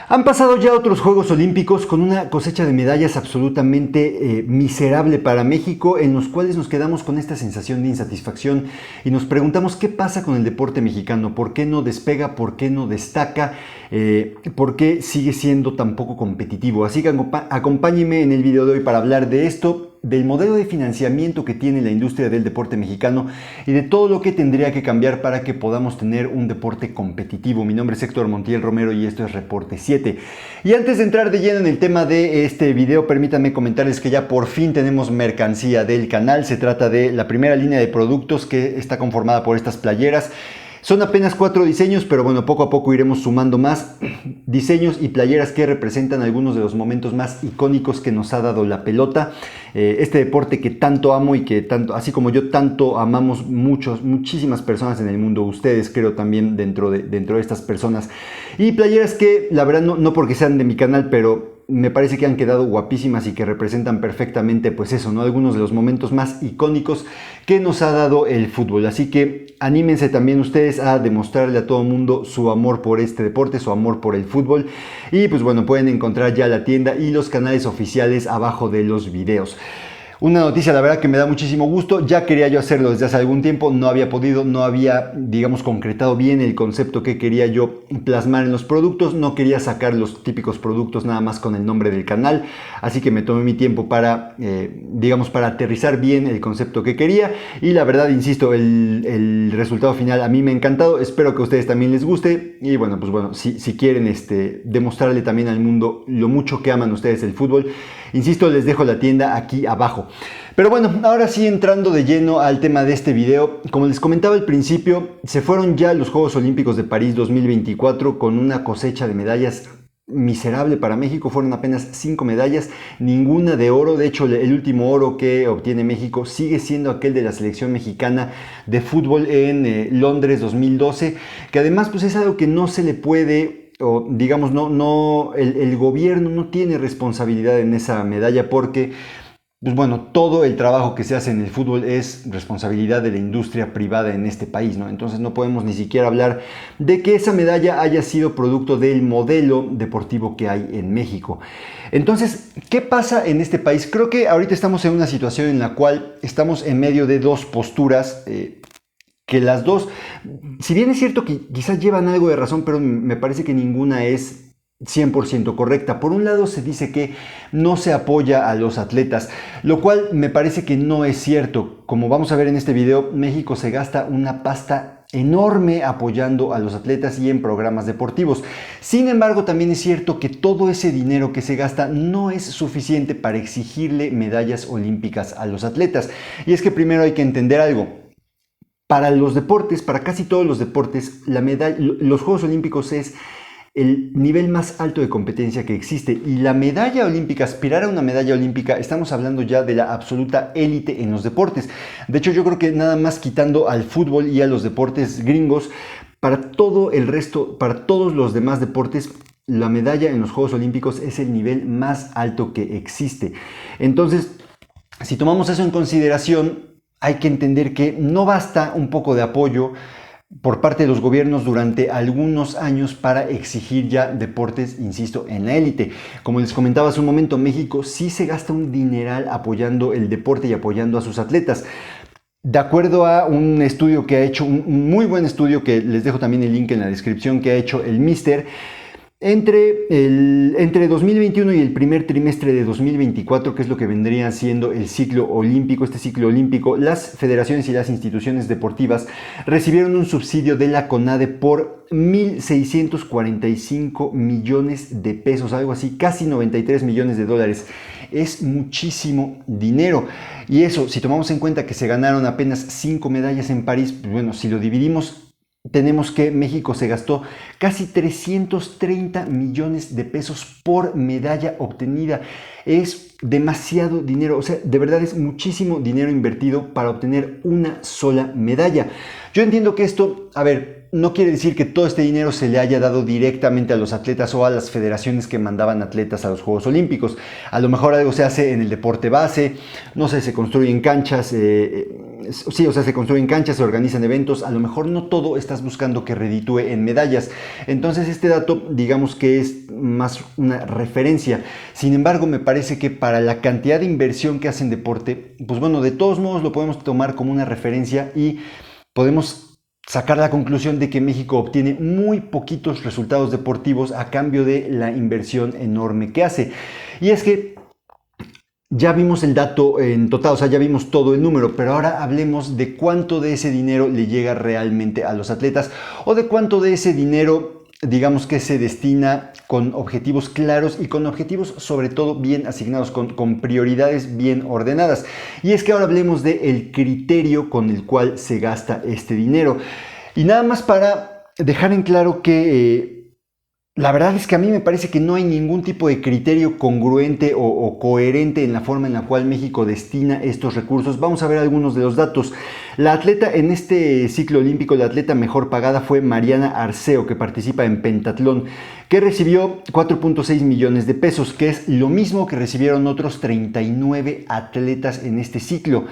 Han pasado ya otros Juegos Olímpicos con una cosecha de medallas absolutamente miserable para México, en los cuales nos quedamos con esta sensación de insatisfacción y nos preguntamos qué pasa con el deporte mexicano, por qué no despega, por qué no destaca, por qué sigue siendo tan poco competitivo. Así que acompáñenme en el video de hoy para hablar de esto, del modelo de financiamiento que tiene la industria del deporte mexicano y de todo lo que tendría que cambiar para que podamos tener un deporte competitivo. Mi nombre es Héctor Montiel Romero y esto es Reporte 7. Y antes de entrar de lleno en el tema de este video, permítanme comentarles que ya por fin tenemos mercancía del canal. Se trata de la primera línea de productos que está conformada por estas playeras. Son apenas 4 diseños, pero bueno, poco a poco iremos sumando más diseños y playeras que representan algunos de los momentos más icónicos que nos ha dado la pelota. Este deporte que tanto amo y que tanto, así como yo, tanto amamos muchísimas personas en el mundo. Ustedes creo también dentro de estas personas. Y playeras que la verdad no porque sean de mi canal, pero me parece que han quedado guapísimas y que representan perfectamente pues eso, ¿no? Algunos de los momentos más icónicos que nos ha dado el fútbol. Así que anímense también ustedes a demostrarle a todo el mundo su amor por este deporte, su amor por el fútbol. Y pues bueno, pueden encontrar ya la tienda y los canales oficiales abajo de los videos. Una noticia, la verdad, que me da muchísimo gusto. Ya quería yo hacerlo desde hace algún tiempo, no había podido, no había, digamos, concretado bien el concepto que quería yo plasmar en los productos. No quería sacar los típicos productos nada más con el nombre del canal, así que me tomé mi tiempo para, digamos, para aterrizar bien el concepto que quería. Y la verdad, insisto, el resultado final a mí me ha encantado. Espero que a ustedes también les guste. Y bueno, pues bueno, si quieren demostrarle también al mundo lo mucho que aman ustedes el fútbol, insisto, les dejo la tienda aquí abajo. Pero bueno, ahora sí, entrando de lleno al tema de este video, como les comentaba al principio, se fueron ya los Juegos Olímpicos de París 2024 con una cosecha de medallas miserable para México. Fueron apenas 5 medallas, ninguna de oro. De hecho, el último oro que obtiene México sigue siendo aquel de la selección mexicana de fútbol en Londres 2012, que además pues es algo que no se le puede, o digamos, el gobierno no tiene responsabilidad en esa medalla porque, pues bueno, todo el trabajo que se hace en el fútbol es responsabilidad de la industria privada en este país, ¿no? Entonces no podemos ni siquiera hablar de que esa medalla haya sido producto del modelo deportivo que hay en México. Entonces, ¿qué pasa en este país? Creo que ahorita estamos en una situación en la cual estamos en medio de dos posturas, que las dos, si bien es cierto que quizás llevan algo de razón, pero me parece que ninguna es 100% correcta. Por un lado se dice que no se apoya a los atletas, lo cual me parece que no es cierto. Como vamos a ver en este video, México se gasta una pasta enorme apoyando a los atletas y en programas deportivos. Sin embargo, también es cierto que todo ese dinero que se gasta no es suficiente para exigirle medallas olímpicas a los atletas. Y es que primero hay que entender algo. Para los deportes, para casi todos los deportes, los Juegos Olímpicos es el nivel más alto de competencia que existe, y la medalla olímpica, aspirar a una medalla olímpica, estamos hablando ya de la absoluta élite en los deportes. De hecho, yo creo que nada más quitando al fútbol y a los deportes gringos, para todo el resto, para todos los demás deportes, la medalla en los Juegos Olímpicos es el nivel más alto que existe. Entonces, si tomamos eso en consideración, hay que entender que no basta un poco de apoyo por parte de los gobiernos durante algunos años para exigir ya deportes, insisto, en la élite. Como les comentaba hace un momento, México sí se gasta un dineral apoyando el deporte y apoyando a sus atletas. De acuerdo a un estudio que ha hecho, un muy buen estudio, que les dejo también el link en la descripción, que ha hecho el Mister, entre 2021 y el primer trimestre de 2024, que es lo que vendría siendo el ciclo olímpico, este ciclo olímpico, las federaciones y las instituciones deportivas recibieron un subsidio de la CONADE por 1.645 millones de pesos, algo así, casi 93 millones de dólares. Es muchísimo dinero. Y eso, si tomamos en cuenta que se ganaron apenas 5 medallas en París, pues bueno, si lo dividimos, tenemos que México se gastó casi 330 millones de pesos por medalla obtenida. Es demasiado dinero, o sea, de verdad es muchísimo dinero invertido para obtener una sola medalla. Yo entiendo que esto, a ver, no quiere decir que todo este dinero se le haya dado directamente a los atletas o a las federaciones que mandaban atletas a los Juegos Olímpicos. A lo mejor algo se hace en el deporte base, no sé, se construyen canchas, se construyen canchas, se organizan eventos. A lo mejor no todo estás buscando que reditúe en medallas. Entonces este dato, digamos que es más una referencia. Sin embargo, me parece que para la cantidad de inversión que hacen deporte, pues bueno, de todos modos lo podemos tomar como una referencia y podemos sacar la conclusión de que México obtiene muy poquitos resultados deportivos a cambio de la inversión enorme que hace. Y es que ya vimos el dato en total, o sea, ya vimos todo el número, pero ahora hablemos de cuánto de ese dinero le llega realmente a los atletas o de cuánto de ese dinero, digamos, que se destina con objetivos claros y con objetivos sobre todo bien asignados, con prioridades bien ordenadas. Y es que ahora hablemos del criterio con el cual se gasta este dinero. Y nada más para dejar en claro que la verdad es que a mí me parece que no hay ningún tipo de criterio congruente o coherente en la forma en la cual México destina estos recursos. Vamos a ver algunos de los datos. La atleta en este ciclo olímpico, la atleta mejor pagada fue Mariana Arceo, que participa en pentatlón, que recibió 4.6 millones de pesos, que es lo mismo que recibieron otros 39 atletas en este ciclo.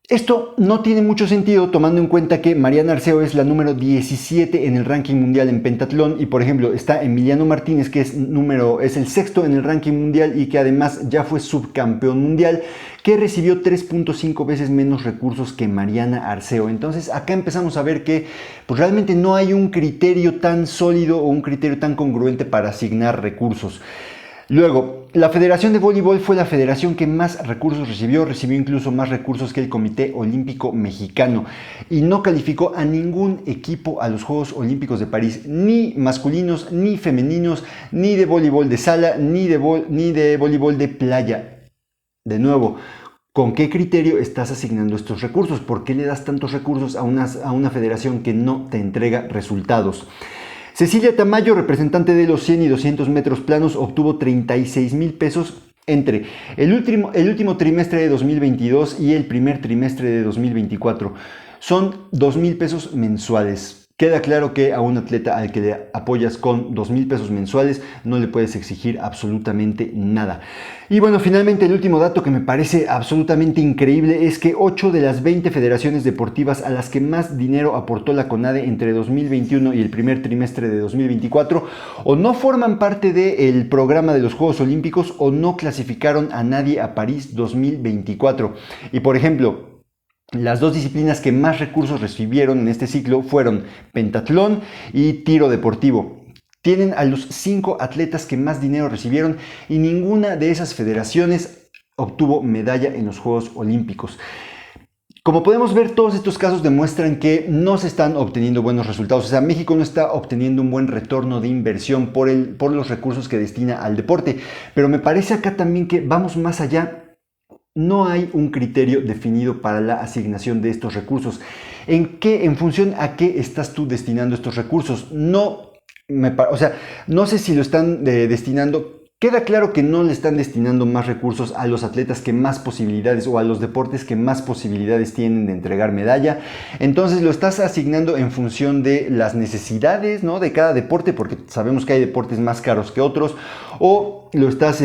Esto no tiene mucho sentido tomando en cuenta que Mariana Arceo es la número 17 en el ranking mundial en pentatlón y por ejemplo está Emiliano Martínez que es el sexto en el ranking mundial y que además ya fue subcampeón mundial, que recibió 3.5 veces menos recursos que Mariana Arceo. Entonces acá empezamos a ver que pues, realmente no hay un criterio tan sólido o un criterio tan congruente para asignar recursos. Luego, la Federación de Voleibol fue la federación que más recursos recibió incluso más recursos que el Comité Olímpico Mexicano y no calificó a ningún equipo a los Juegos Olímpicos de París, ni masculinos, ni femeninos, ni de voleibol de sala, ni de voleibol de playa. De nuevo, ¿con qué criterio estás asignando estos recursos? ¿Por qué le das tantos recursos a una federación que no te entrega resultados? Cecilia Tamayo, representante de los 100 y 200 metros planos, obtuvo 36,000 pesos entre el último trimestre de 2022 y el primer trimestre de 2024. Son 2,000 pesos mensuales. Queda claro que a un atleta al que le apoyas con 2,000 pesos mensuales no le puedes exigir absolutamente nada. Y bueno, finalmente el último dato que me parece absolutamente increíble es que 8 de las 20 federaciones deportivas a las que más dinero aportó la CONADE entre 2021 y el primer trimestre de 2024 o no forman parte del programa de los Juegos Olímpicos o no clasificaron a nadie a París 2024. Y por ejemplo, las dos disciplinas que más recursos recibieron en este ciclo fueron pentatlón y tiro deportivo. Tienen a los 5 atletas que más dinero recibieron y ninguna de esas federaciones obtuvo medalla en los Juegos Olímpicos. Como podemos ver, todos estos casos demuestran que no se están obteniendo buenos resultados. O sea, México no está obteniendo un buen retorno de inversión por los recursos que destina al deporte. Pero me parece acá también que vamos más allá. No hay un criterio definido para la asignación de estos recursos. ¿En función a qué estás tú destinando estos recursos? No sé si lo están destinando. Queda claro que no le están destinando más recursos a los atletas que más posibilidades o a los deportes que más posibilidades tienen de entregar medalla. Entonces lo estás asignando en función de las necesidades, ¿no?, de cada deporte, porque sabemos que hay deportes más caros que otros, o lo estás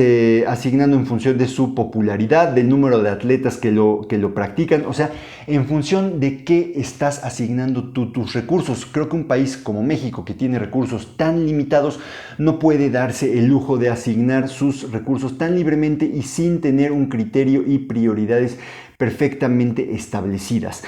asignando en función de su popularidad, del número de atletas que lo practican. O sea, en función de qué estás asignando tú tus recursos. Creo que un país como México, que tiene recursos tan limitados, no puede darse el lujo de asignar sus recursos tan libremente y sin tener un criterio y prioridades perfectamente establecidas.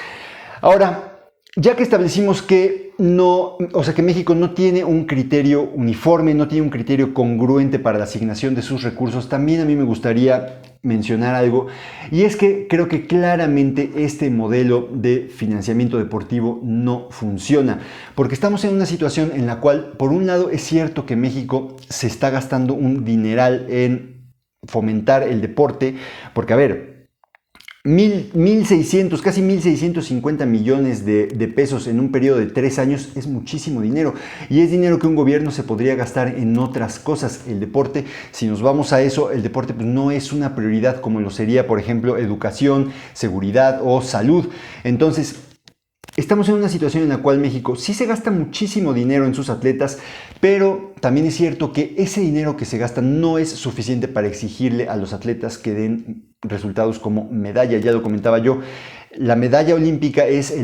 Ahora, ya que establecimos que que México no tiene un criterio uniforme, no tiene un criterio congruente para la asignación de sus recursos, también a mí me gustaría mencionar algo, y es que creo que claramente este modelo de financiamiento deportivo no funciona, porque estamos en una situación en la cual, por un lado, es cierto que México se está gastando un dineral en fomentar el deporte, porque a ver, 1,600, casi 1,650 millones de pesos en un periodo de 3 años es muchísimo dinero, y es dinero que un gobierno se podría gastar en otras cosas. El deporte, si nos vamos a eso, el deporte pues no es una prioridad como lo sería, por ejemplo, educación, seguridad o salud. Entonces, estamos en una situación en la cual México sí se gasta muchísimo dinero en sus atletas, pero también es cierto que ese dinero que se gasta no es suficiente para exigirle a los atletas que den resultados como medalla. Ya lo comentaba yo, la medalla olímpica es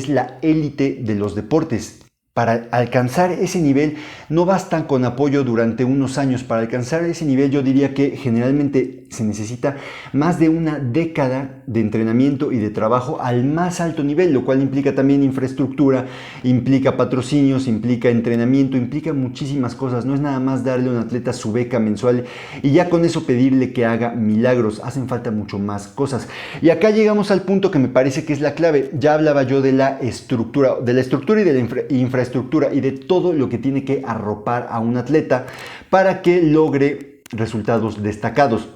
la élite de los deportes. para alcanzar ese nivel no bastan con apoyo durante unos años. Para alcanzar ese nivel yo diría que generalmente se necesita más de una década de entrenamiento y de trabajo al más alto nivel, lo cual implica también infraestructura, implica patrocinios, implica entrenamiento, implica muchísimas cosas. No es nada más darle a un atleta su beca mensual y ya con eso pedirle que haga milagros. Hacen falta mucho más cosas. Y acá llegamos al punto que me parece que es la clave. Ya hablaba yo de la estructura y de la infraestructura y de todo lo que tiene que arropar a un atleta para que logre resultados destacados.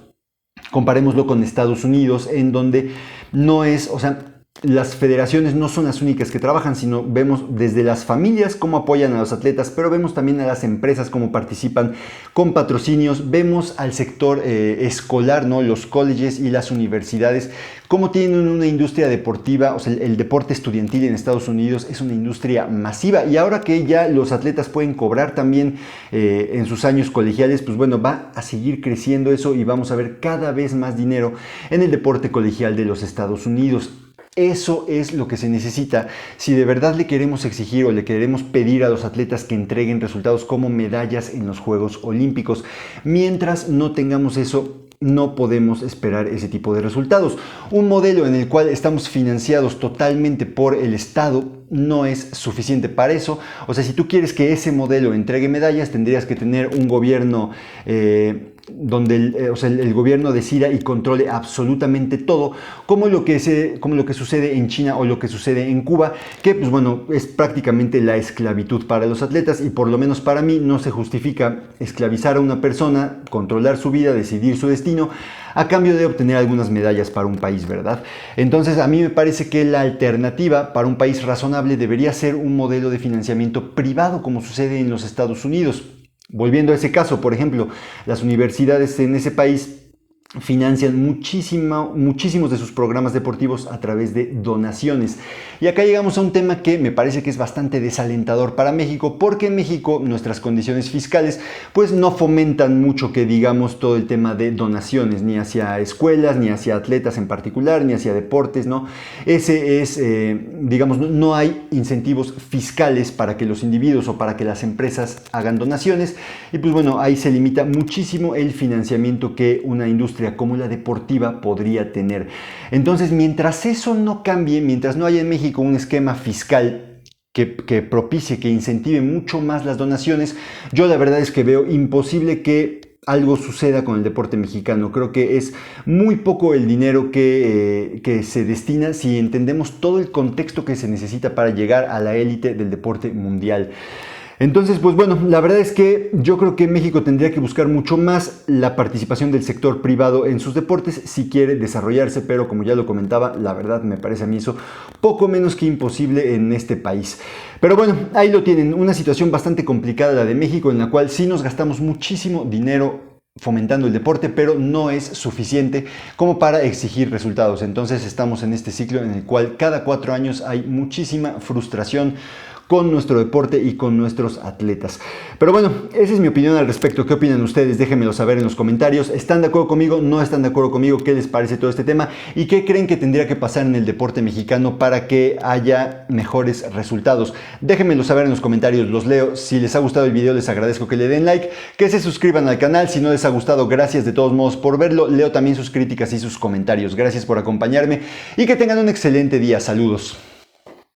Comparémoslo con Estados Unidos, en donde no es, o sea, las federaciones no son las únicas que trabajan, sino vemos desde las familias cómo apoyan a los atletas, pero vemos también a las empresas cómo participan con patrocinios, vemos al sector escolar, ¿no? Los colleges y las universidades, cómo tienen una industria deportiva. O sea, el deporte estudiantil en Estados Unidos es una industria masiva, y ahora que ya los atletas pueden cobrar también en sus años colegiales, pues bueno, va a seguir creciendo eso y vamos a ver cada vez más dinero en el deporte colegial de los Estados Unidos. Eso es lo que se necesita si de verdad le queremos exigir o le queremos pedir a los atletas que entreguen resultados como medallas en los Juegos Olímpicos. Mientras no tengamos eso, no podemos esperar ese tipo de resultados. Un modelo en el cual estamos financiados totalmente por el Estado no es suficiente para eso. O sea, si tú quieres que ese modelo entregue medallas, tendrías que tener un gobierno donde el gobierno decida y controle absolutamente todo, como lo que sucede en China o lo que sucede en Cuba, que pues bueno, es prácticamente la esclavitud para los atletas, y por lo menos para mí no se justifica esclavizar a una persona, controlar su vida, decidir su destino, a cambio de obtener algunas medallas para un país, ¿verdad? Entonces a mí me parece que la alternativa para un país razonable debería ser un modelo de financiamiento privado, como sucede en los Estados Unidos. Volviendo a ese caso, por ejemplo, las universidades en ese país financian muchísimos de sus programas deportivos a través de donaciones. Y acá llegamos a un tema que me parece que es bastante desalentador para México, porque en México nuestras condiciones fiscales pues no fomentan mucho que digamos todo el tema de donaciones, ni hacia escuelas, ni hacia atletas en particular, ni hacia deportes, ¿no? Ese es, digamos, no hay incentivos fiscales para que los individuos o para que las empresas hagan donaciones, y pues bueno, ahí se limita muchísimo el financiamiento que una industria como la deportiva podría tener. Entonces, mientras eso no cambie, mientras no haya en México un esquema fiscal que propicie, que incentive mucho más las donaciones, yo la verdad es que veo imposible que algo suceda con el deporte mexicano. Creo que es muy poco el dinero que se destina si entendemos todo el contexto que se necesita para llegar a la élite del deporte mundial. Entonces, pues bueno, la verdad es que yo creo que México tendría que buscar mucho más la participación del sector privado en sus deportes si quiere desarrollarse, pero como ya lo comentaba, la verdad me parece a mí eso poco menos que imposible en este país. Pero bueno, ahí lo tienen, una situación bastante complicada la de México, en la cual sí nos gastamos muchísimo dinero fomentando el deporte, pero no es suficiente como para exigir resultados. Entonces estamos en este ciclo en el cual cada 4 años hay muchísima frustración con nuestro deporte y con nuestros atletas. Pero bueno, esa es mi opinión al respecto. ¿Qué opinan ustedes? Déjenmelo saber en los comentarios. ¿Están de acuerdo conmigo? ¿No están de acuerdo conmigo? ¿Qué les parece todo este tema? ¿Y qué creen que tendría que pasar en el deporte mexicano para que haya mejores resultados? Déjenmelo saber en los comentarios, los leo. Si les ha gustado el video, les agradezco que le den like, que se suscriban al canal. Si no les ha gustado, gracias de todos modos por verlo. Leo también sus críticas y sus comentarios. Gracias por acompañarme y que tengan un excelente día. Saludos.